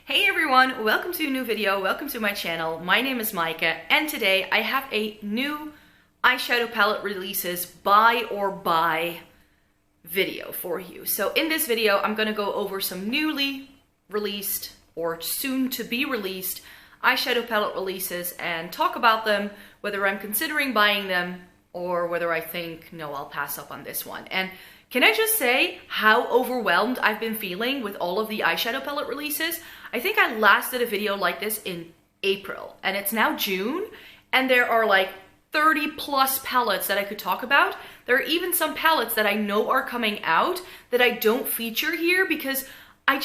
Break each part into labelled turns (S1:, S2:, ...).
S1: Hey everyone, welcome to a new video, welcome to my channel. My name is Micah and today I have a new eyeshadow palette releases buy or buy video for you. So in this video I'm going to go over some newly released or soon to be released eyeshadow palette releases and talk about them, whether I'm considering buying them or whether I think, no, I'll pass up on this one. And can I just say how overwhelmed I've been feeling with all of the eyeshadow palette releases? I think I last did a video like this in April and it's now June and there are like 30 plus palettes that I could talk about. There are even some palettes that I know are coming out that I don't feature here because I'm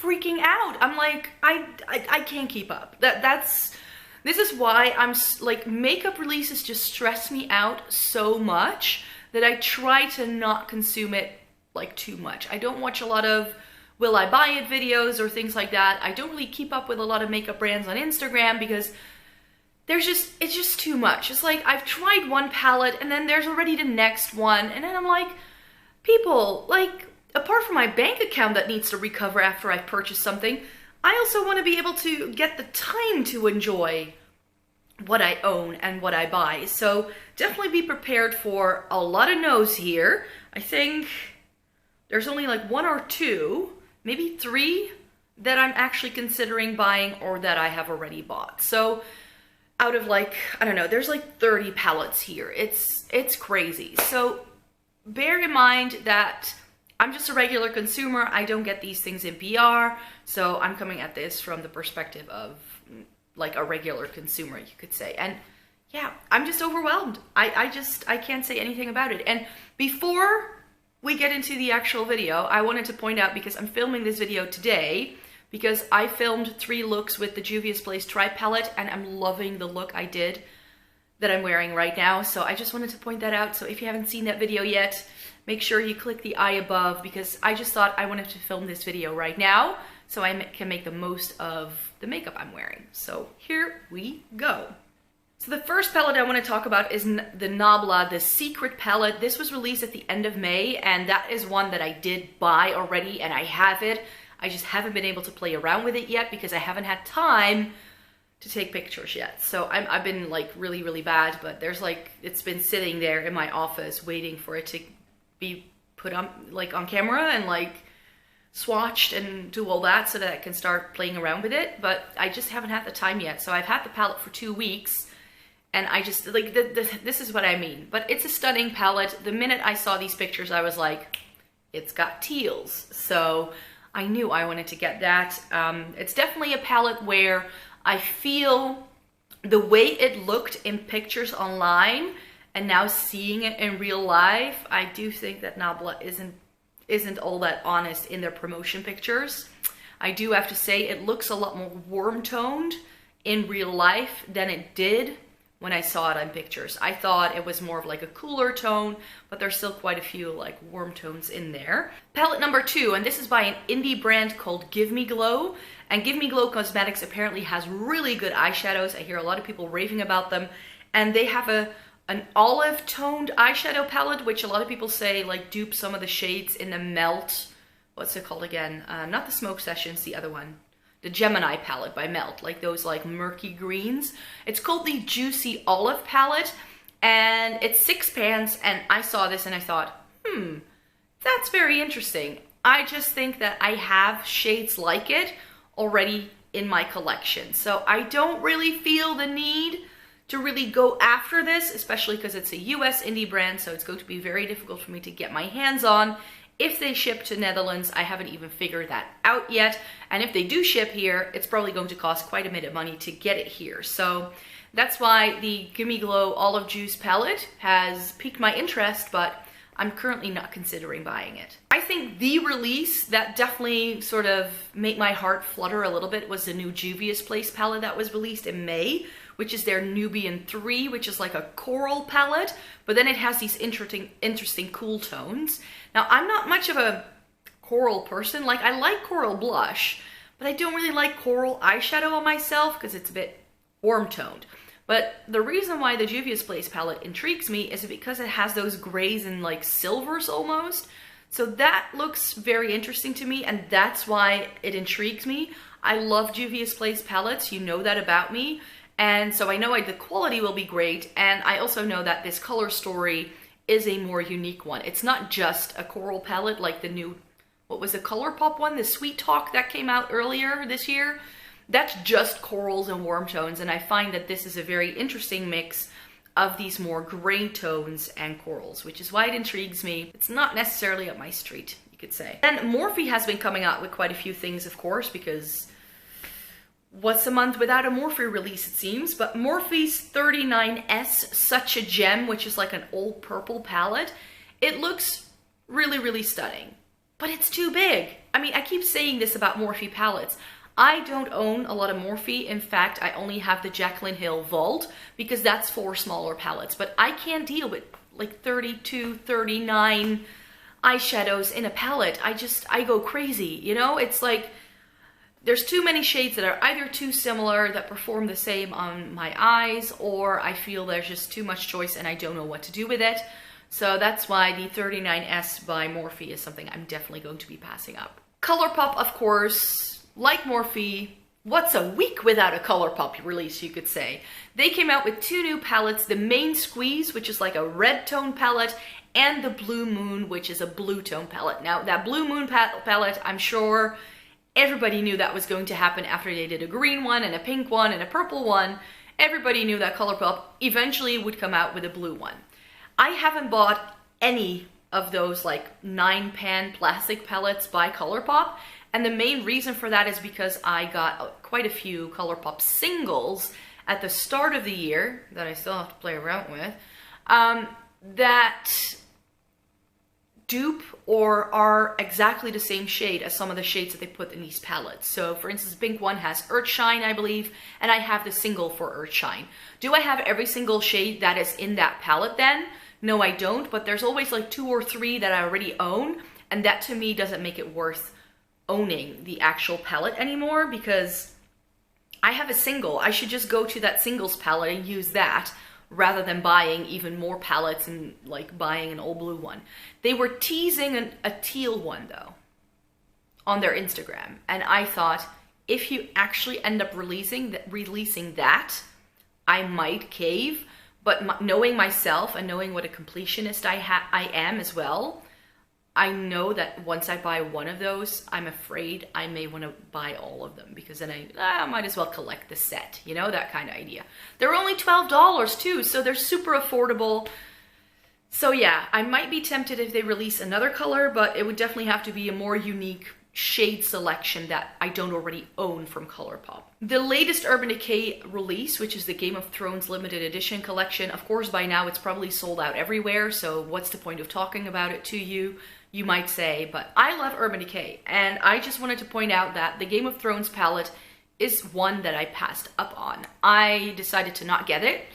S1: freaking out. I'm like, I can't keep up. This is why I'm like, makeup releases just stress me out so much that I try to not consume it like too much. I don't watch a lot of will I buy it videos or things like that. I don't really keep up with a lot of makeup brands on Instagram because it's just too much. It's like I've tried one palette and then there's already the next one and then I'm like, people, like, apart from my bank account that needs to recover after I've purchased something, I also want to be able to get the time to enjoy what I own and what I buy. So definitely be prepared for a lot of no's here. I think there's only like one or two, maybe three that I'm actually considering buying or that I have already bought. So out of like, I don't know, there's like 30 palettes here. It's crazy. So bear in mind that I'm just a regular consumer. I don't get these things in PR. So I'm coming at this from the perspective of like a regular consumer, you could say. And yeah, I'm just overwhelmed. I can't say anything about it. And before we get into the actual video, I wanted to point out, because I'm filming this video today, because I filmed 3 looks with the Juvia's Place Tri palette and I'm loving the look I did that I'm wearing right now. So I just wanted to point that out. So if you haven't seen that video yet, make sure you click the eye above, because I just thought I wanted to film this video right now so I can make the most of the makeup I'm wearing. So here we go. So the first palette I want to talk about is the Nabla, the Secret palette. This was released at the end of May, and that is one that I did buy already, and I have it. I just haven't been able to play around with it yet because I haven't had time to take pictures yet. So I've been like really bad, but there's like, it's been sitting there in my office waiting for it to be put on like on camera and like swatched and do all that so that I can start playing around with it. But I just haven't had the time yet. So I've had the palette for 2 weeks. And I just, like, this is what I mean. But it's a stunning palette. The minute I saw these pictures, I was like, it's got teals. So I knew I wanted to get that. It's definitely a palette where I feel the way it looked in pictures online and now seeing it in real life, I do think that Nabla isn't all that honest in their promotion pictures. I do have to say it looks a lot more warm-toned in real life than it did when I saw it on pictures. I thought it was more of like a cooler tone, but there's still quite a few like warm tones in there. Palette number 2, and this is by an indie brand called Give Me Glow. And Give Me Glow Cosmetics apparently has really good eyeshadows. I hear a lot of people raving about them. And they have an olive toned eyeshadow palette, which a lot of people say like dupe some of the shades in the Melt. What's it called again? Not the Smoke Sessions, the other one. The Gemini palette by Melt, like those like murky greens. It's called the Juicy Olive palette, and it's 6 pans, and I saw this and I thought, that's very interesting. I just think that I have shades like it already in my collection. So I don't really feel the need to really go after this, especially because it's a US indie brand, so it's going to be very difficult for me to get my hands on. If they ship to Netherlands, I haven't even figured that out yet. And if they do ship here, it's probably going to cost quite a bit of money to get it here. So that's why the Gimme Glow Olive Juice palette has piqued my interest, but I'm currently not considering buying it. I think the release that definitely sort of made my heart flutter a little bit was the new Juvia's Place palette that was released in May, which is their Nubian 3, which is like a coral palette, but then it has these interesting cool tones. Now, I'm not much of a coral person. Like, I like coral blush, but I don't really like coral eyeshadow on myself because it's a bit warm toned. But the reason why the Juvia's Place palette intrigues me is because it has those grays and like silvers almost. So that looks very interesting to me, and that's why it intrigues me. I love Juvia's Place palettes, you know that about me. And so I know the quality will be great, and I also know that this color story is a more unique one. It's not just a coral palette like the new, what was the ColourPop one? The Sweet Talk that came out earlier this year. That's just corals and warm tones, and I find that this is a very interesting mix of these more gray tones and corals, which is why it intrigues me. It's not necessarily up my street, you could say. And Morphe has been coming out with quite a few things, of course, because what's a month without a Morphe release, it seems? But Morphe's 39S Such a Gem, which is like an old purple palette, it looks really, really stunning. But it's too big. I mean, I keep saying this about Morphe palettes. I don't own a lot of Morphe. In fact, I only have the Jaclyn Hill Vault because that's for smaller palettes. But I can't deal with like 32, 39 eyeshadows in a palette. I go crazy, you know? It's like there's too many shades that are either too similar that perform the same on my eyes, or I feel there's just too much choice and I don't know what to do with it. So that's why the 39S by Morphe is something I'm definitely going to be passing up. ColourPop, of course, like Morphe, what's a week without a ColourPop release, you could say. They came out with two new palettes, the Main Squeeze, which is like a red tone palette, and the Blue Moon, which is a blue tone palette. Now, that Blue Moon palette, I'm sure everybody knew that was going to happen after they did a green one and a pink one and a purple one. Everybody knew that ColourPop eventually would come out with a blue one. I haven't bought any of those like 9-pan plastic palettes by ColourPop, and the main reason for that is because I got quite a few ColourPop singles at the start of the year that I still have to play around with, that dupe or are exactly the same shade as some of the shades that they put in these palettes. So for instance, the pink one has Earthshine, I believe, and I have the single for Earthshine. Do I have every single shade that is in that palette then? No, I don't, but there's always like 2 or 3 that I already own, and that to me doesn't make it worth owning the actual palette anymore, because I have a single. I should just go to that singles palette and use that rather than buying even more palettes and like buying an old blue one. They were teasing a teal one though on their Instagram, and I thought if you actually end up releasing that, I might cave. But knowing myself and knowing what a completionist I am as well, I know that once I buy one of those, I'm afraid I may want to buy all of them, because then I might as well collect the set, you know, that kind of idea. They're only $12 too, so they're super affordable. So yeah, I might be tempted if they release another color, but it would definitely have to be a more unique shade selection that I don't already own from ColourPop. The latest Urban Decay release, which is the Game of Thrones limited edition collection, of course by now it's probably sold out everywhere, so what's the point of talking about it to you, you might say, but I love Urban Decay, and I just wanted to point out that the Game of Thrones palette is one that I passed up on. I decided to not get it,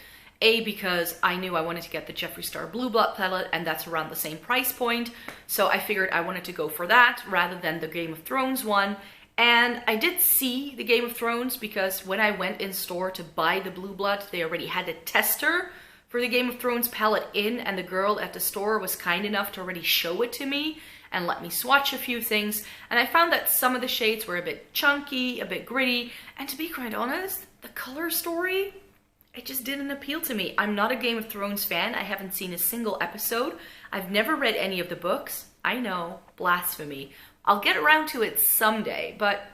S1: because I knew I wanted to get the Jeffree Star Blue Blood palette, and that's around the same price point. So I figured I wanted to go for that rather than the Game of Thrones one. And I did see the Game of Thrones because when I went in store to buy the Blue Blood, they already had a tester for the Game of Thrones palette in, and the girl at the store was kind enough to already show it to me and let me swatch a few things. And I found that some of the shades were a bit chunky, a bit gritty, and to be quite honest, the color story, it just didn't appeal to me. I'm not a Game of Thrones fan. I haven't seen a single episode. I've never read any of the books. I know, blasphemy. I'll get around to it someday, but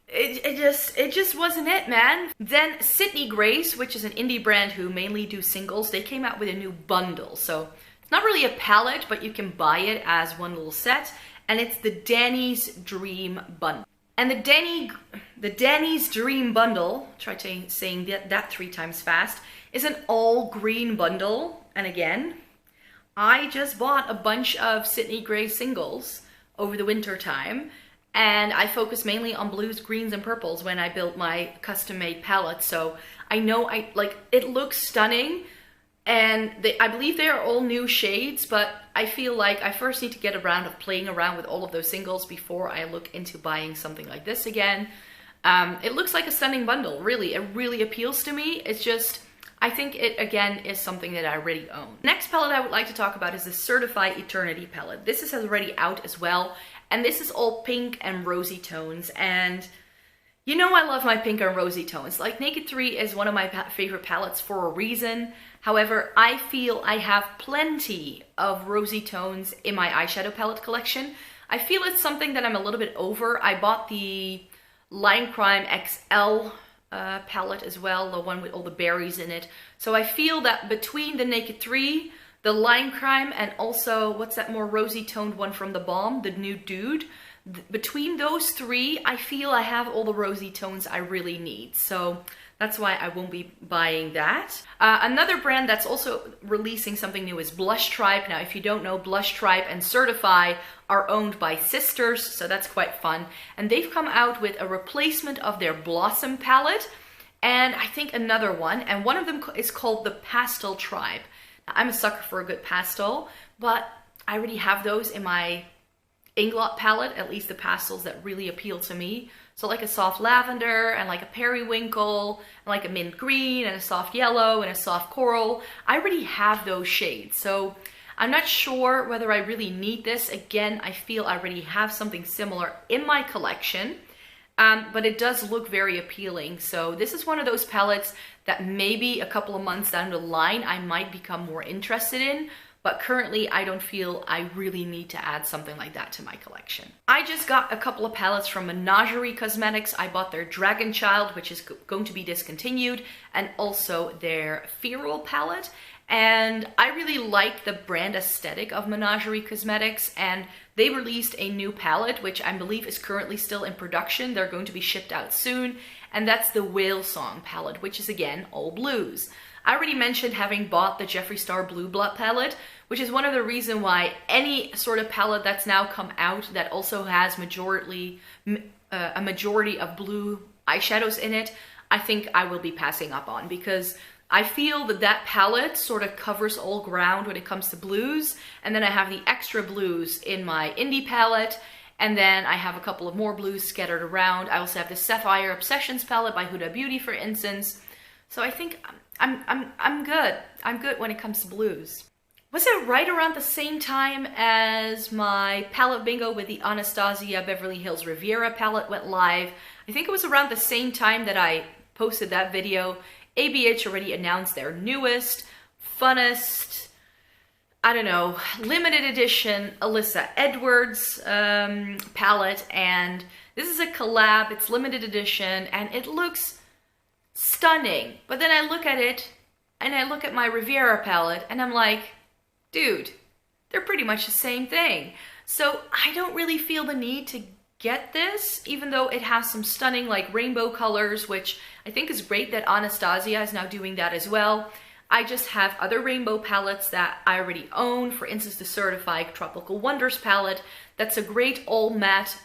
S1: it just wasn't it, man. Then Sydney Grace, which is an indie brand who mainly do singles, they came out with a new bundle. So it's not really a palette, but you can buy it as one little set, and it's the Danny's Dream Bundle. And the Danny's Dream Bundle, try saying that 3 times fast, is an all green bundle. And again, I just bought a bunch of Sydney Gray singles over the winter time, and I focus mainly on blues, greens, and purples when I built my custom-made palette. So I know it looks stunning, and I believe they are all new shades, but I feel like I first need to get around of playing around with all of those singles before I look into buying something like this again. It looks like a stunning bundle, really. It really appeals to me. It's just, I think it, again, is something that I already own. Next palette I would like to talk about is the Certified Eternity palette. This is already out as well, and this is all pink and rosy tones, and you know I love my pink and rosy tones. Like, Naked 3 is one of my favorite palettes for a reason. However, I feel I have plenty of rosy tones in my eyeshadow palette collection. I feel it's something that I'm a little bit over. I bought the Lime Crime XL palette as well, the one with all the berries in it. So I feel that between the Naked 3, the Lime Crime, and also, what's that more rosy toned one from the Balm, the Nude Dude, between those three, I feel I have all the rosy tones I really need. So that's why I won't be buying that. Another brand that's also releasing something new is Blush Tribe. Now, if you don't know, Blush Tribe and Certify are owned by sisters, so that's quite fun. And they've come out with a replacement of their Blossom palette, and I think another one, and one of them is called the Pastel Tribe. Now, I'm a sucker for a good pastel, but I already have those in my Inglot palette, at least the pastels that really appeal to me. So like a soft lavender and like a periwinkle and like a mint green and a soft yellow and a soft coral. I already have those shades, so I'm not sure whether I really need this. Again, I feel I already have something similar in my collection, but it does look very appealing. So this is one of those palettes that maybe a couple of months down the line I might become more interested in. But currently, I don't feel I really need to add something like that to my collection. I just got a couple of palettes from Menagerie Cosmetics. I bought their Dragon Child, which is going to be discontinued, and also their Feral palette. And I really like the brand aesthetic of Menagerie Cosmetics, and they released a new palette, which I believe is currently still in production. They're going to be shipped out soon, and that's the Whale Song palette, which is, again, all blues. I already mentioned having bought the Jeffree Star Blue Blood palette, which is one of the reasons why any sort of palette that's now come out that also has a majority of blue eyeshadows in it, I think I will be passing up on, because I feel that that palette sort of covers all ground when it comes to blues, and then I have the extra blues in my indie palette, and then I have a couple of more blues scattered around. I also have the Sapphire Obsessions palette by Huda Beauty, for instance. So I think I'm good. I'm good when it comes to blues. Was it right around the same time as my palette bingo with the Anastasia Beverly Hills Riviera palette went live? I think it was around the same time that I posted that video. ABH already announced their newest, funnest, I don't know, limited edition Alyssa Edwards palette, and this is a collab. It's limited edition, and it looks stunning. But then I look at it, and I look at my Riviera palette, and I'm like, dude, they're pretty much the same thing. So I don't really feel the need to get this, even though it has some stunning like rainbow colors, which I think is great that Anastasia is now doing that as well. I just have other rainbow palettes that I already own. For instance, the Certified Tropical Wonders palette. That's a great all matte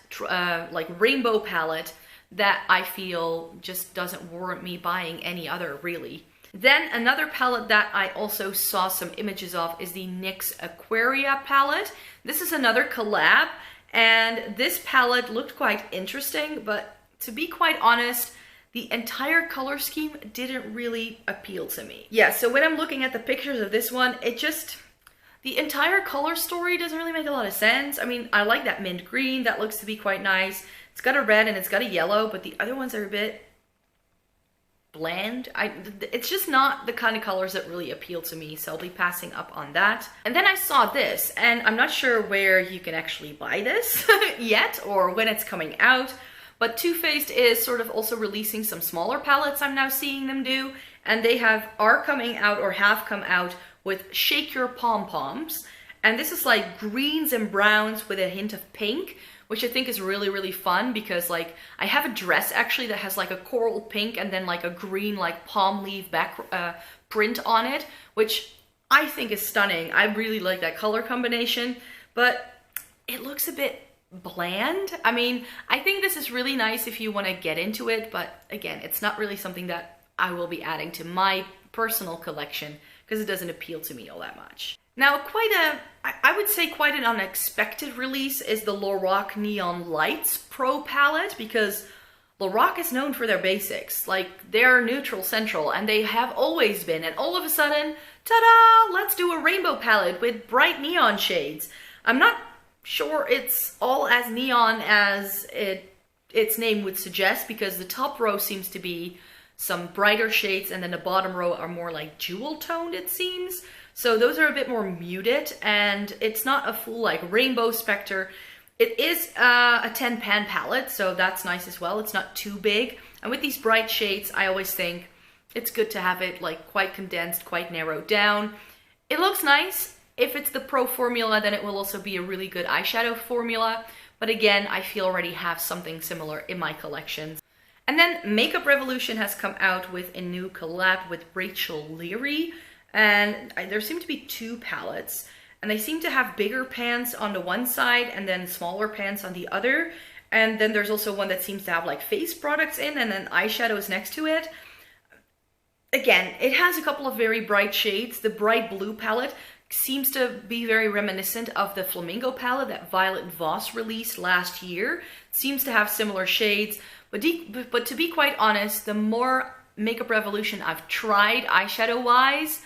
S1: like rainbow palette that I feel just doesn't warrant me buying any other, really. Then another palette that I also saw some images of is the NYX Aquaria palette. This is another collab, and this palette looked quite interesting, but to be quite honest, the entire color scheme didn't really appeal to me. Yeah, so when I'm looking at the pictures of this one, the entire color story doesn't really make a lot of sense. I mean, I like that mint green, that looks to be quite nice. It's got a red and it's got a yellow, but the other ones are a bit bland. It's just not the kind of colors that really appeal to me, so I'll be passing up on that. And then I saw this, and I'm not sure where you can actually buy this yet or when it's coming out, but Too Faced is sort of also releasing some smaller palettes I'm now seeing them do, and they are coming out or have come out with Shake Your Pom Poms, and this is like greens and browns with a hint of pink, which I think is really, really fun, because like I have a dress actually that has like a coral pink and then like a green like palm leaf back print on it, which I think is stunning. I really like that color combination, but it looks a bit bland. I mean, I think this is really nice if you want to get into it, but again, it's not really something that I will be adding to my personal collection because it doesn't appeal to me all that much. Now, I would say quite an unexpected release is the Lorac Neon Lights Pro palette, because Lorac is known for their basics, like they're neutral central, and they have always been, and all of a sudden, ta-da, let's do a rainbow palette with bright neon shades. I'm not sure it's all as neon as its name would suggest, because the top row seems to be some brighter shades, and then the bottom row are more like jewel toned, it seems. So those are a bit more muted, and it's not a full like rainbow specter. It is a 10 pan palette, so that's nice as well. It's not too big. And with these bright shades, I always think it's good to have it like quite condensed, quite narrowed down. It looks nice. If it's the Pro formula, then it will also be a really good eyeshadow formula. But again, I feel already have something similar in my collections. And then Makeup Revolution has come out with a new collab with Rachel Leary. And there seem to be 2 palettes. And they seem to have bigger pans on the one side and then smaller pans on the other. And then there's also one that seems to have like face products in and then eyeshadows next to it. Again, it has a couple of very bright shades. The bright blue palette seems to be very reminiscent of the Flamingo palette that Violet Voss released last year. It seems to have similar shades. But to be quite honest, the more Makeup Revolution I've tried eyeshadow-wise,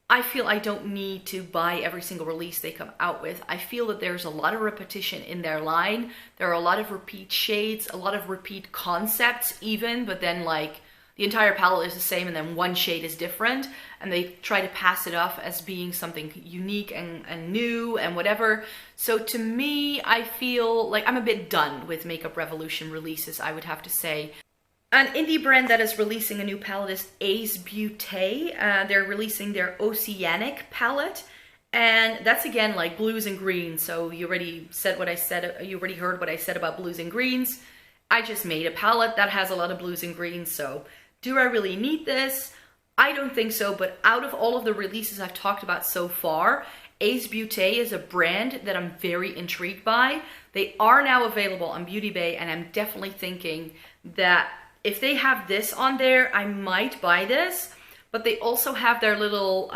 S1: I feel I don't need to buy every single release they come out with. I feel that there's a lot of repetition in their line. There are a lot of repeat shades, a lot of repeat concepts even, but then like the entire palette is the same and then one shade is different, and they try to pass it off as being something unique and new and whatever. So to me, I feel like I'm a bit done with Makeup Revolution releases, I would have to say. An indie brand that is releasing a new palette is Ace Beauté. They're releasing their Oceanic palette, and that's again like blues and greens. So you already said what I said. You already heard what I said about blues and greens. I just made a palette that has a lot of blues and greens. So do I really need this? I don't think so. But out of all of the releases I've talked about so far, Ace Beauté is a brand that I'm very intrigued by. They are now available on Beauty Bay, and I'm definitely thinking that if they have this on there, I might buy this. But they also have their little,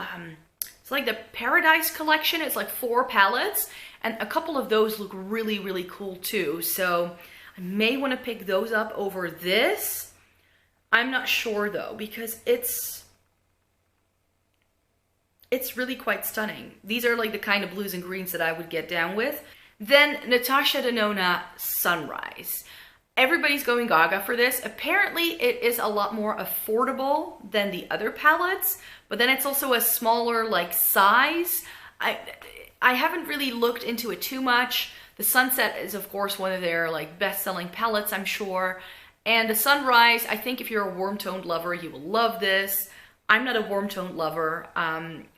S1: it's like the Paradise collection. It's like 4 palettes, and a couple of those look really, really cool too. So I may want to pick those up over this. I'm not sure though, because it's really quite stunning. These are like the kind of blues and greens that I would get down with. Then Natasha Denona Sunrise. Everybody's going gaga for this. Apparently it is a lot more affordable than the other palettes, but then it's also a smaller like size. I haven't really looked into it too much. The Sunset is of course one of their like best-selling palettes, I'm sure. And the Sunrise, I think if you're a warm-toned lover, you will love this. I'm not a warm-toned lover,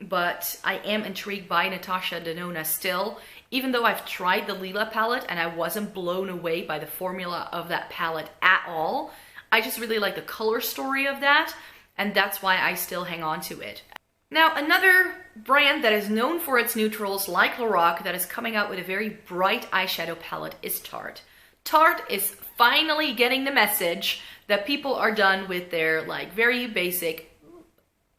S1: but I am intrigued by Natasha Denona still. Even though I've tried the Lila palette and I wasn't blown away by the formula of that palette at all, I just really like the color story of that, and that's why I still hang on to it. Now, another brand that is known for its neutrals, like Lorac, that is coming out with a very bright eyeshadow palette is Tarte. Tarte is finally getting the message that people are done with their like very basic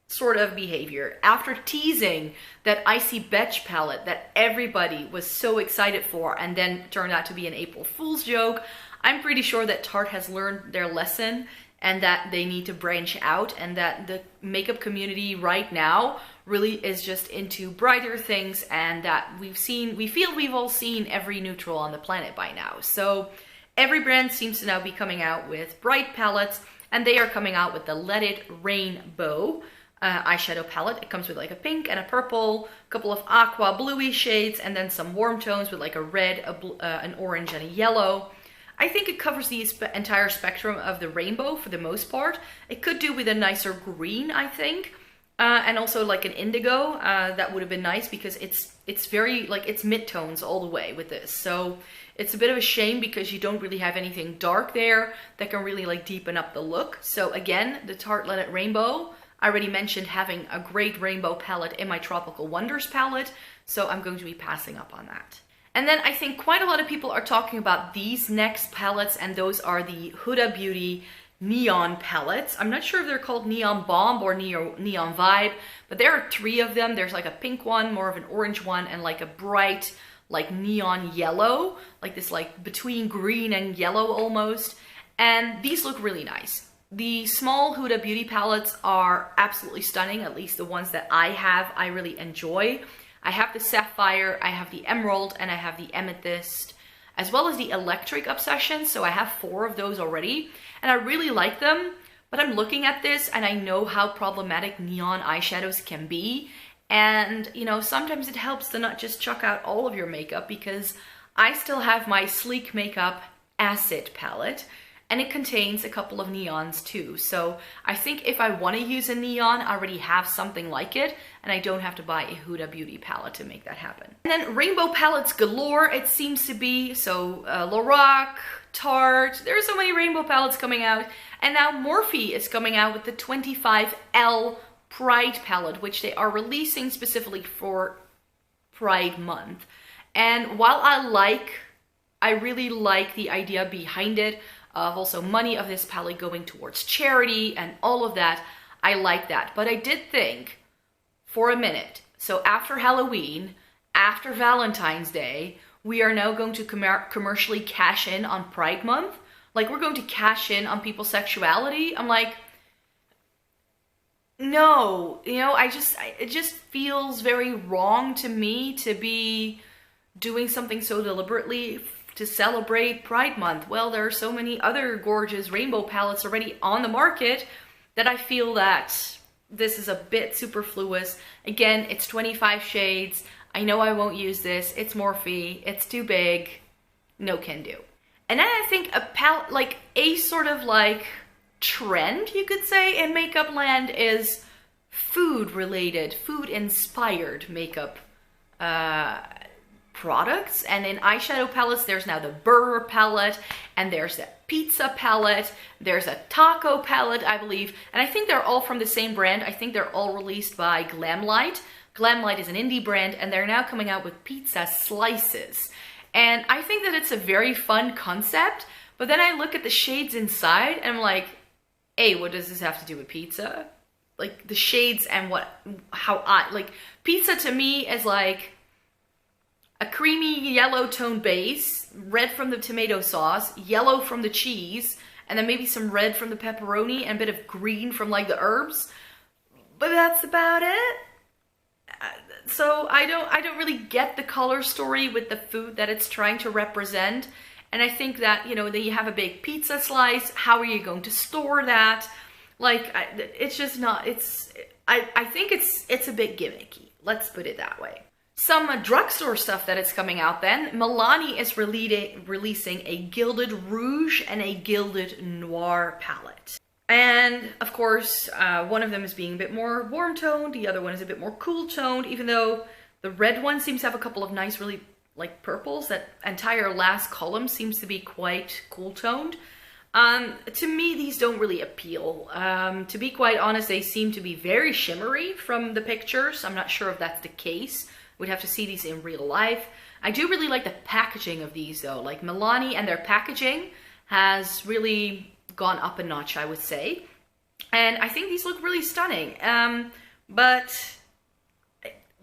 S1: sort of behavior. After teasing that Icy Betch palette that everybody was so excited for and then turned out to be an April Fool's joke, I'm pretty sure that Tarte has learned their lesson and that they need to branch out, and that the makeup community right now really is just into brighter things, and that we feel we've all seen every neutral on the planet by now. So every brand seems to now be coming out with bright palettes, and they are coming out with the Let It Rainbow eyeshadow palette. It comes with like a pink and a purple, a couple of aqua bluey shades, and then some warm tones with like a red, an orange, and a yellow. I think it covers the entire spectrum of the rainbow for the most part. It could do with a nicer green, I think, and also like an indigo. That would have been nice, because it's very like it's mid-tones all the way with this. So it's a bit of a shame because you don't really have anything dark there that can really like deepen up the look. So again, the Tarte Let It Rainbow, I already mentioned having a great rainbow palette in my Tropical Wonders palette, so I'm going to be passing up on that. And then I think quite a lot of people are talking about these next palettes, and those are the Huda Beauty Neon palettes. I'm not sure if they're called Neon Bomb or Neon Vibe, but there are 3 of them. There's like a pink one, more of an orange one, and like a bright like neon yellow, like this like between green and yellow almost. And these look really nice. The small Huda Beauty palettes are absolutely stunning, at least the ones that I have, I really enjoy. I have the Sapphire, I have the Emerald, and I have the Amethyst, as well as the Electric Obsession, so I have 4 of those already, and I really like them, but I'm looking at this and I know how problematic neon eyeshadows can be, and you know, sometimes it helps to not just chuck out all of your makeup, because I still have my Sleek Makeup Acid palette, and it contains a couple of neons too. So I think if I want to use a neon, I already have something like it, and I don't have to buy a Huda Beauty palette to make that happen. And then rainbow palettes galore, it seems to be. So Lorac, Tarte, there are so many rainbow palettes coming out. And now Morphe is coming out with the 25L Pride palette, which they are releasing specifically for Pride Month. And while I really like the idea behind it, of also money of this palette going towards charity and all of that, I like that. But I did think for a minute, so after Halloween, after Valentine's Day, we are now going to commercially cash in on Pride Month. Like, we're going to cash in on people's sexuality. I'm like, no, you know, it just feels very wrong to me to be doing something so deliberately to celebrate Pride Month. Well, there are so many other gorgeous rainbow palettes already on the market that I feel that this is a bit superfluous. Again, it's 25 shades. I know I won't use this. It's Morphe. It's too big. No can do. And then I think a palette, like a sort of like trend, you could say, in makeup land is food related, food inspired makeup products. And in eyeshadow palettes, there's now the burger palette, and there's the pizza palette, there's a taco palette, I believe, and I think they're all from the same brand. I think they're all released by Glamlight. Glamlight is an indie brand, and they're now coming out with pizza slices. And I think that it's a very fun concept, but then I look at the shades inside and I'm like, hey, what does this have to do with pizza? Like the shades and pizza to me is like a creamy yellow tone base, red from the tomato sauce, yellow from the cheese, and then maybe some red from the pepperoni and a bit of green from like the herbs. But that's about it. So I don't really get the color story with the food that it's trying to represent. And I think that, you know, then you have a big pizza slice. How are you going to store that? Like, it's just not, I think it's a bit gimmicky. Let's put it that way. Some drugstore stuff that is coming out then. Milani is releasing a Gilded Rouge and a Gilded Noir palette. And of course, one of them is being a bit more warm toned, the other one is a bit more cool toned, even though the red one seems to have a couple of nice, really like purples. That entire last column seems to be quite cool toned. To me, these don't really appeal. To be quite honest, they seem to be very shimmery from the pictures. I'm not sure if that's the case. We'd have to see these in real life. I do really like the packaging of these though. Like Milani and their packaging has really gone up a notch, I would say. And I think these look really stunning. But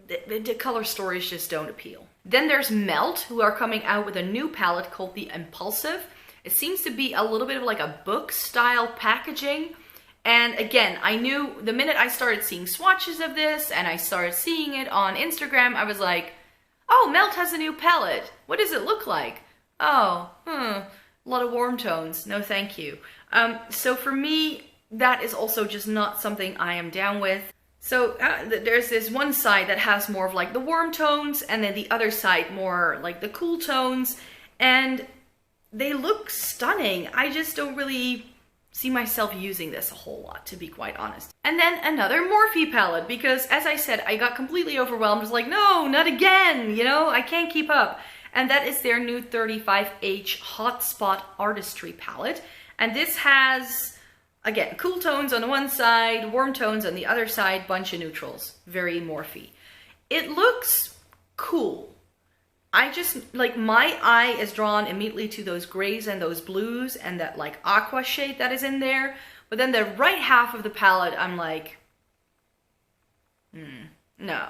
S1: the color stories just don't appeal. Then there's Melt, who are coming out with a new palette called the Impulsive. It seems to be a little bit of like a book style packaging. And again, I knew the minute I started seeing swatches of this and I started seeing it on Instagram, I was like, oh, Melt has a new palette. What does it look like? Oh, a lot of warm tones. No, thank you. So for me, that is also just not something I am down with. So there's this one side that has more of like the warm tones, and then the other side more like the cool tones. And they look stunning. I just don't really see myself using this a whole lot, to be quite honest. And then another Morphe palette, because as I said, I got completely overwhelmed. I was like, no, not again, you know, I can't keep up. And that is their new 35H Hotspot Artistry palette. And this has, again, cool tones on the one side, warm tones on the other side, bunch of neutrals. Very Morphe. It looks cool. I just, like, my eye is drawn immediately to those grays and those blues and that, like, aqua shade that is in there. But then the right half of the palette, I'm like, no.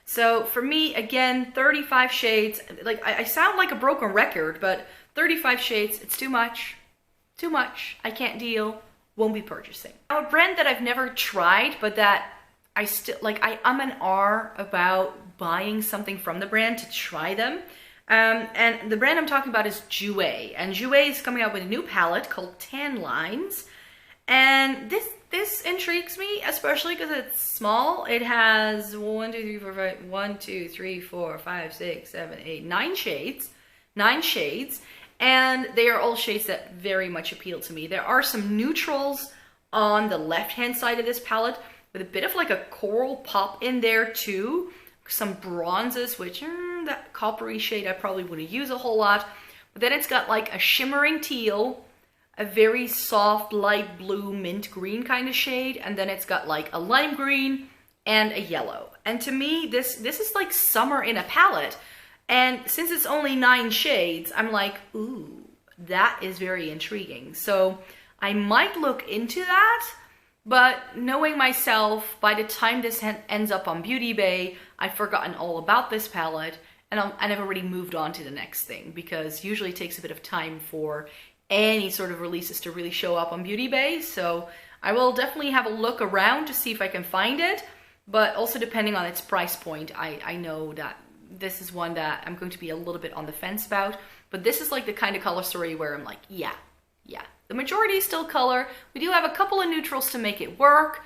S1: So for me, again, 35 shades, like, I sound like a broken record, but 35 shades, it's too much. too much, I can't deal, won't be purchasing. Now, a brand that I've never tried, but that I still, like, I'm an R about buying something from the brand to try them. And the brand I'm talking about is Juvia. And Juvia is coming out with a new palette called Tan Lines. And this intrigues me, especially because it's small. It has 9 shades. 9 shades. And they are all shades that very much appeal to me. There are some neutrals on the left-hand side of this palette with a bit of like a coral pop in there too. Some bronzes, which that coppery shade I probably wouldn't use a whole lot. But then it's got like a shimmering teal, a very soft light blue mint green kind of shade, and then it's got like a lime green and a yellow. And to me, this is like summer in a palette. And since it's only 9 shades, I'm like, ooh, that is very intriguing. So I might look into that, but knowing myself, by the time this ends up on Beauty Bay, I've forgotten all about this palette, and I've already moved on to the next thing, because usually it takes a bit of time for any sort of releases to really show up on Beauty Bay. So I will definitely have a look around to see if I can find it, but also depending on its price point, I know that this is one that I'm going to be a little bit on the fence about. But this is like the kind of color story where I'm like, yeah. The majority is still color. We do have a couple of neutrals to make it work,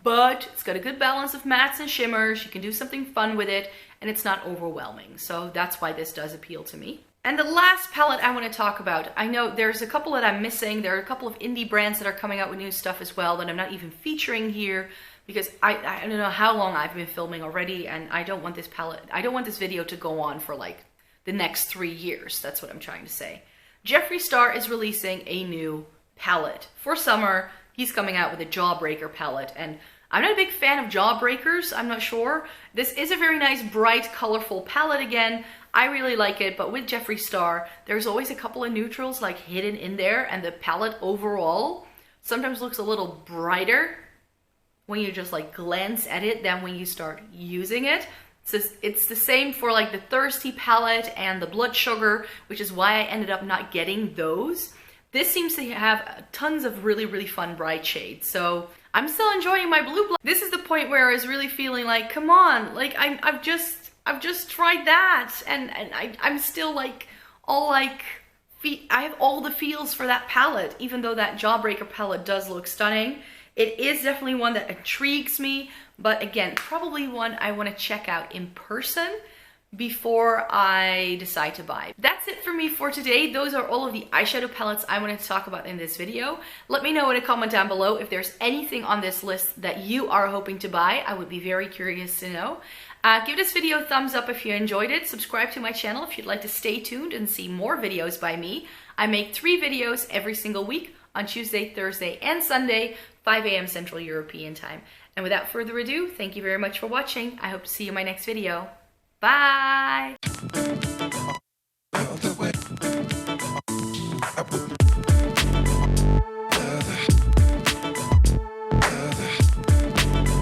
S1: but it's got a good balance of mattes and shimmers. You can do something fun with it, and it's not overwhelming. So that's why this does appeal to me. And the last palette I want to talk about, I know there's a couple that I'm missing. There are a couple of indie brands that are coming out with new stuff as well that I'm not even featuring here, because I don't know how long I've been filming already, and I don't want this video to go on for like the next 3 years. That's what I'm trying to say. Jeffree Star is releasing a new palette for summer. He's coming out with a Jawbreaker palette, and I'm not a big fan of Jawbreakers, I'm not sure. This is a very nice, bright, colorful palette again. I really like it, but with Jeffree Star, there's always a couple of neutrals like hidden in there, and the palette overall sometimes looks a little brighter when you just like glance at it than when you start using it. So it's the same for like the Thirsty palette and the Blood Sugar, which is why I ended up not getting those. This seems to have tons of really, really fun bright shades. So I'm still enjoying my blue. This is the point where I was really feeling like, come on, like I've just tried that, and I'm still like all like, I have all the feels for that palette, even though that Jawbreaker palette does look stunning. It is definitely one that intrigues me, but again, probably one I want to check out in person before I decide to buy. That's it for me for today. Those are all of the eyeshadow palettes I wanted to talk about in this video. Let me know in a comment down below if there's anything on this list that you are hoping to buy. I would be very curious to know. Give this video a thumbs up if you enjoyed it. Subscribe to my channel if you'd like to stay tuned and see more videos by me. I make 3 videos every single week on Tuesday, Thursday, and Sunday, 5 a.m. Central European Time. And without further ado, thank you very much for watching. I hope to see you in my next video. Bye!